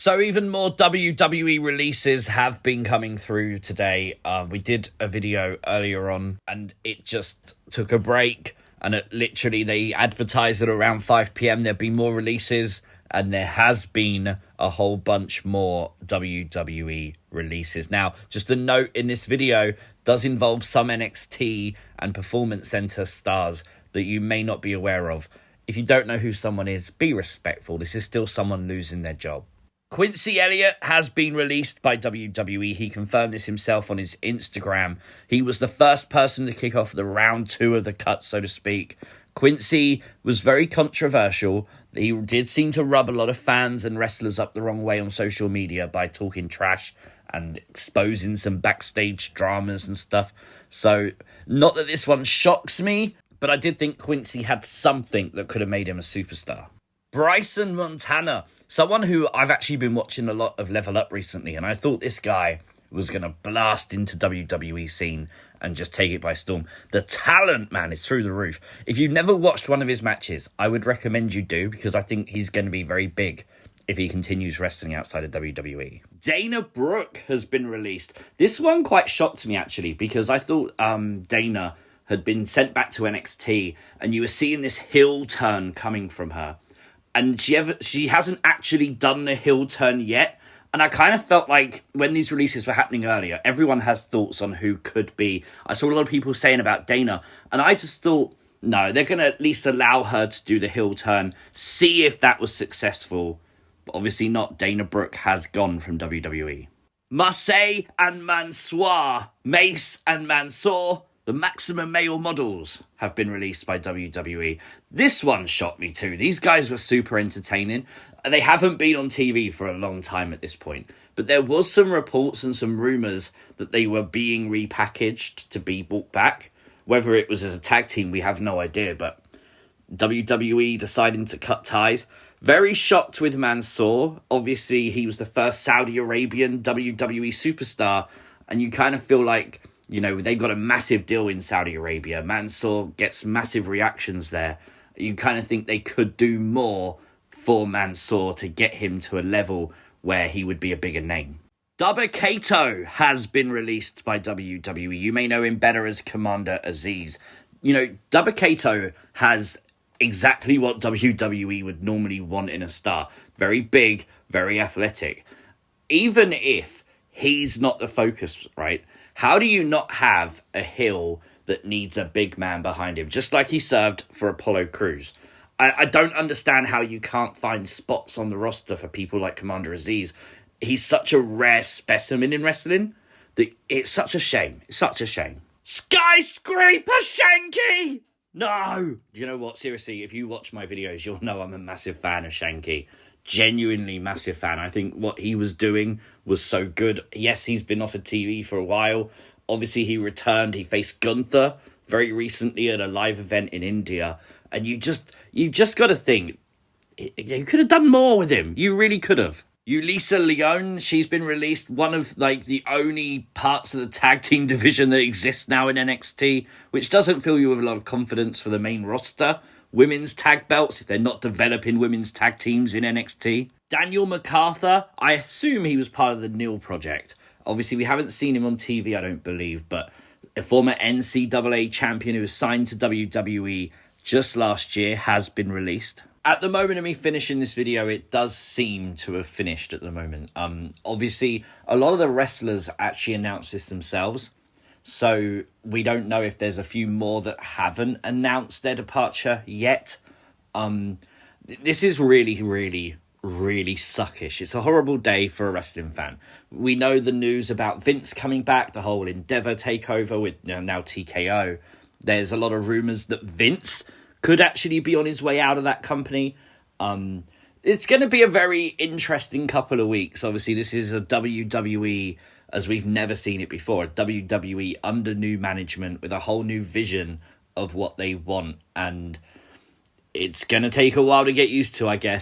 So even more WWE releases have been coming through today. We did a video earlier on and it just took a break, and they advertised that around 5 p.m. there'd be more releases, and there has been a whole bunch more WWE releases. Now, just a note, in this video does involve some NXT and Performance Center stars that you may not be aware of. If you don't know who someone is, be respectful. This is still someone losing their job. Quincy Elliot has been released by WWE. He confirmed this himself on his Instagram. He was the first person to kick off the round 2 of the cut, so to speak. Quincy was very controversial. He did seem to rub a lot of fans and wrestlers up the wrong way on social media by talking trash and exposing some backstage dramas and stuff. So, not that this one shocks me, but I did think Quincy had something that could have made him a superstar. Bryson Montana, someone who I've actually been watching a lot of Level Up recently, and I thought this guy was going to blast into WWE scene and just take it by storm. The talent, man, is through the roof. If you've never watched one of his matches, I would recommend you do, because I think he's going to be very big if he continues wrestling outside of WWE. Dana Brooke has been released. This one quite shocked me, actually, because I thought Dana had been sent back to NXT, and you were seeing this heel turn coming from her. And she hasn't actually done the heel turn yet. And I kind of felt like when these releases were happening earlier, everyone has thoughts on who could be. I saw a lot of people saying about Dana, and I just thought, no, they're going to at least allow her to do the heel turn, see if that was successful. But obviously not. Dana Brooke has gone from WWE. Mace and Mansoor, Mace and Mansoor, the Maximum Male models, have been released by WWE. This one shocked me too. These guys were super entertaining. They haven't been on TV for a long time at this point, but there was some reports and some rumours that they were being repackaged to be brought back. Whether it was as a tag team, we have no idea, but WWE deciding to cut ties. Very shocked with Mansoor. Obviously, he was the first Saudi Arabian WWE superstar, and you kind of feel like, you know, they got a massive deal in Saudi Arabia. Mansoor gets massive reactions there. You kind of think they could do more for Mansoor to get him to a level where he would be a bigger name. Dabba Karl has been released by WWE. You may know him better as Commander Aziz. You know, Dabba Karl has exactly what WWE would normally want in a star. Very big, very athletic. Even if he's not the focus, right? How do you not have a heel that needs a big man behind him? Just like he served for Apollo Crews. I don't understand how you can't find spots on the roster for people like Commander Aziz. He's such a rare specimen in wrestling that it's such a shame. It's such a shame. Skyscraper Shanky! No! You know what? Seriously, if you watch my videos, you'll know I'm a massive fan of Shanky. Genuinely massive fan. I think what he was doing was so good. Yes, he's been off of TV for a while. Obviously, he returned. He faced Gunther very recently at a live event in India. And you just got to think, you could have done more with him. You really could have. Yulisa Leon, she's been released. One of like the only parts of the tag team division that exists now in NXT, which doesn't fill you with a lot of confidence for the main roster. Women's tag belts, if they're not developing women's tag teams in NXT. Daniel McArthur, I assume he was part of the Neil Project. Obviously, we haven't seen him on TV, I don't believe, but a former NCAA champion who was signed to WWE just last year has been released. At the moment of me finishing this video, it does seem to have finished at the moment. Obviously, a lot of the wrestlers actually announced this themselves. So we don't know if there's a few more that haven't announced their departure yet. This is really, really, really suckish. It's a horrible day for a wrestling fan. We know the news about Vince coming back, the whole Endeavor takeover with now TKO. There's a lot of rumors that Vince could actually be on his way out of that company. It's going to be a very interesting couple of weeks. Obviously, this is a WWE as we've never seen it before. A WWE under new management with a whole new vision of what they want. And it's going to take a while to get used to, I guess.